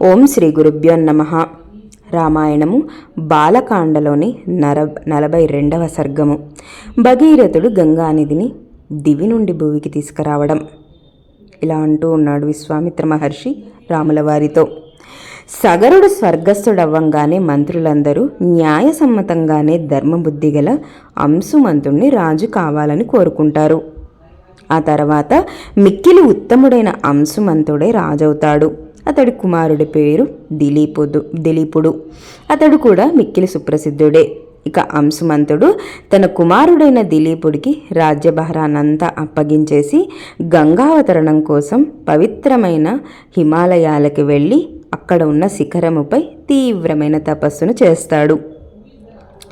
ఓం శ్రీ గురుభ్యో నమః. రామాయణము బాలకాండలోని 42వ సర్గము. భగీరథుడు గంగానిధిని దివి నుండి భూమికి తీసుకురావడం. ఇలా అంటూ ఉన్నాడు విశ్వామిత్ర మహర్షి రాముల వారితో. సగరుడు స్వర్గస్థుడవ్వంగానే మంత్రులందరూ న్యాయసమ్మతంగానే ధర్మబుద్ధి గల అంశుమంతుణ్ణి రాజు కావాలని కోరుకుంటారు. ఆ తర్వాత మిక్కిలి ఉత్తముడైన అంశుమంతుడే రాజవుతాడు. అతడి కుమారుడి పేరు దిలీపుడు. అతడు కూడా మిక్కిలి సుప్రసిద్ధుడే. ఇక అంశుమంతుడు తన కుమారుడైన దిలీపుడికి రాజ్యభారాన్నంతా అప్పగించేసి గంగావతరణం కోసం పవిత్రమైన హిమాలయాలకి వెళ్ళి అక్కడ ఉన్న శిఖరముపై తీవ్రమైన తపస్సును చేస్తాడు.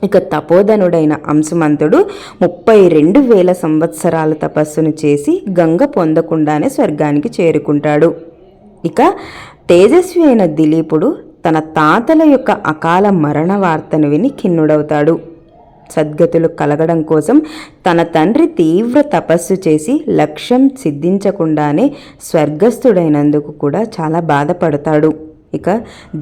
ఇక తపోధనుడైన అంశుమంతుడు 32,000 సంవత్సరాల తపస్సును చేసి గంగ పొందకుండానే స్వర్గానికి చేరుకుంటాడు. ఇక తేజస్వి అయిన దిలీపుడు తన తాతల యొక్క అకాల మరణ వార్తను విని ఖిన్నుడవుతాడు. సద్గతులు కలగడం కోసం తన తండ్రి తీవ్ర తపస్సు చేసి లక్ష్యం సిద్ధించకుండానే స్వర్గస్థుడైనందుకు కూడా చాలా బాధపడతాడు. ఇక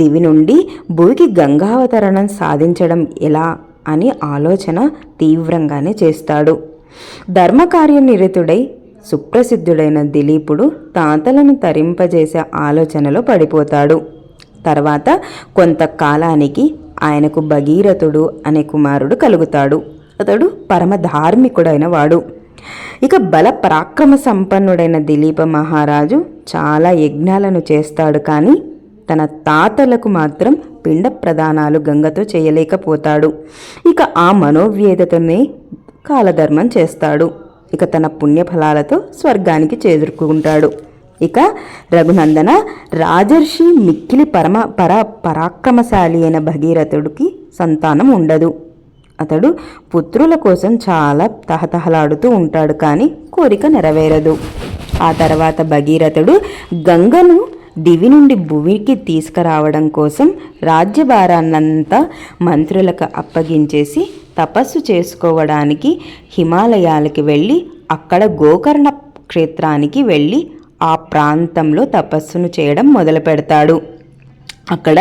దివి నుండి భూమికి గంగావతరణం సాధించడం ఎలా అని ఆలోచన తీవ్రంగానే చేస్తాడు. ధర్మకార్యనిరతుడై సుప్రసిద్ధుడైన దిలీపుడు తాతలను తరింపజేసే ఆలోచనలో పడిపోతాడు. తర్వాత కొంతకాలానికి ఆయనకు భగీరథుడు అనే కుమారుడు కలుగుతాడు. అతడు పరమ ధార్మికుడైన వాడు. ఇక బల పరాక్రమ సంపన్నుడైన దిలీప మహారాజు చాలా యజ్ఞాలను చేస్తాడు. కానీ తన తాతలకు మాత్రం పిండ ప్రదానాలు గంగతో చేయలేకపోతాడు. ఇక ఆ మనోవ్యేదతనే కాలధర్మం చేస్తాడు. ఇక తన పుణ్యఫలాలతో స్వర్గానికి చేరుకుంటాడు. ఇక రఘునందన రాజర్షి మిక్కిలి పరాక్రమశాలి అయిన భగీరథుడికి సంతానం ఉండదు. అతడు పుత్రుల కోసం చాలా తహతహలాడుతూ ఉంటాడు. కానీ కోరిక నెరవేరదు. ఆ తర్వాత భగీరథుడు గంగను దివి నుండి భూమికి తీసుకురావడం కోసం రాజ్యభారాన్నంతా మంత్రులకు అప్పగించేసి తపస్సు చేసుకోవడానికి హిమాలయాలకి వెళ్ళి అక్కడ గోకర్ణ క్షేత్రానికి వెళ్ళి ఆ ప్రాంతంలో తపస్సును చేయడం మొదలు పెడతాడు. అక్కడ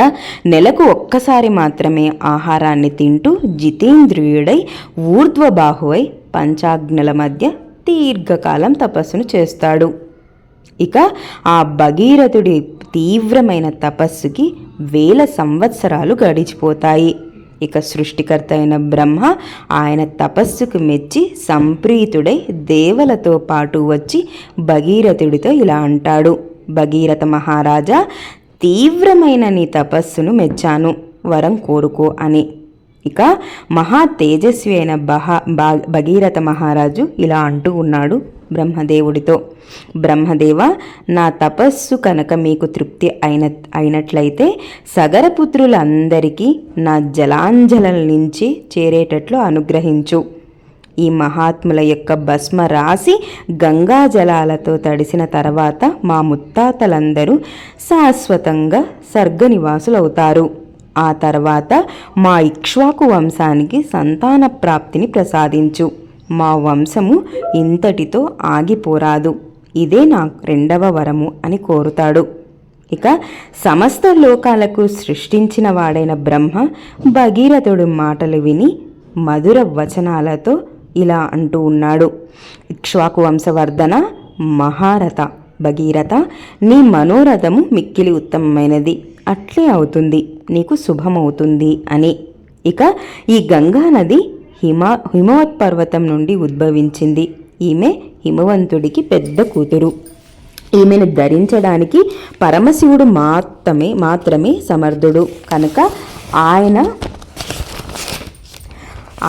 నెలకు ఒక్కసారి మాత్రమే ఆహారాన్ని తింటూ జితేంద్రియుడై ఊర్ధ్వబాహువై పంచాగ్నుల మధ్య దీర్ఘకాలం తపస్సును చేస్తాడు. ఇక ఆ భగీరథుడి తీవ్రమైన తపస్సుకి 1000 సంవత్సరాలు గడిచిపోతాయి. ఇక సృష్టికర్త అయిన బ్రహ్మ ఆయన తపస్సుకు మెచ్చి సంప్రీతుడై దేవలతో పాటు వచ్చి భగీరథుడితో ఇలా అంటాడు. భగీరథ మహారాజా, తీవ్రమైన నీ తపస్సును మెచ్చాను, వరం కోరుకో అని. ఇక మహా తేజస్వి అయిన భగీరథ మహారాజు ఇలా అంటూ ఉన్నాడు బ్రహ్మదేవుడితో. బ్రహ్మదేవ, నా తపస్సు కనుక మీకు తృప్తి అయినట్లయితే సగరపుత్రులందరికీ నా జలాంజల నుంచి చేరేటట్లు అనుగ్రహించు. ఈ మహాత్ముల యొక్క భస్మ రాసి గంగా జలాలతో తడిసిన తర్వాత మా ముత్తాతలందరూ శాశ్వతంగా స్వర్గనివాసులవుతారు. ఆ తర్వాత మా ఇక్ష్వాకు వంశానికి సంతాన ప్రాప్తిని ప్రసాదించు. మా వంశము ఇంతటితో ఆగిపోరాదు. ఇదే నా 2వ వరము అని కోరుతాడు. ఇక సమస్త లోకాలకు సృష్టించిన వాడైన బ్రహ్మ భగీరథుడి మాటలు విని మధుర వచనాలతో ఇలా అంటూ ఉన్నాడు. ఇక్ష్వాకు వంశవర్ధన మహారథ భగీరథ, నీ మనోరథము మిక్కిలి ఉత్తమమైనది, అట్లే అవుతుంది, నీకు శుభమవుతుంది అని. ఇక ఈ గంగా నది హిమవత్ పర్వతం నుండి ఉద్భవించింది. ఈమె హిమవంతుడికి పెద్ద కూతురు. ఈమెను ధరించడానికి పరమశివుడు మాత్రమే సమర్థుడు కనుక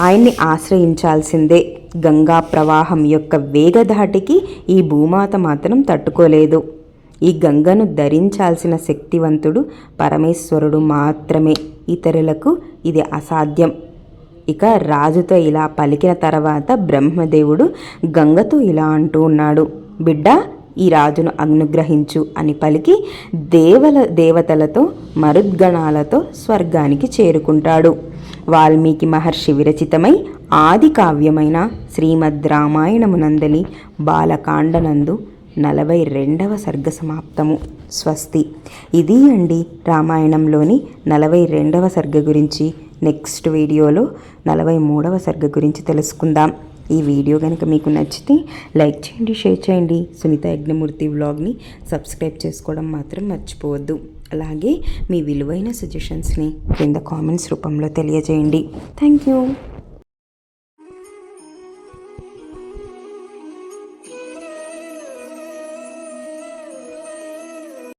ఆయన్ని ఆశ్రయించాల్సిందే. గంగా ప్రవాహం యొక్క వేగధాటికి ఈ భూమాత మాత్రం తట్టుకోలేదు. ఈ గంగను ధరించాల్సిన శక్తివంతుడు పరమేశ్వరుడు మాత్రమే. ఇతరులకు ఇది అసాధ్యం. ఇక రాజుతో ఇలా పలికిన తర్వాత బ్రహ్మదేవుడు గంగతో ఇలా అంటూ ఉన్నాడు. బిడ్డ, ఈ రాజును అనుగ్రహించు అని పలికి దేవతలతో మరుద్గణాలతో స్వర్గానికి చేరుకుంటాడు. వాల్మీకి మహర్షి విరచితమై ఆది కావ్యమైన శ్రీమద్ రామాయణమునందలి బాలకాండనందు 42వ సర్గ సమాప్తము. స్వస్తి. ఇది అండి రామాయణంలోని 42వ సర్గ గురించి. నెక్స్ట్ వీడియోలో 43వ సర్గ గురించి తెలుసుకుందాం. ఈ వీడియో కనుక మీకు నచ్చితే లైక్ చేయండి, షేర్ చేయండి. సునీత యజ్ఞమూర్తి వ్లాగ్ని సబ్స్క్రైబ్ చేసుకోవడం మాత్రం మర్చిపోవద్దు. అలాగే మీ విలువైన సజెషన్స్ని కింద కామెంట్స్ రూపంలో తెలియజేయండి. Thank you.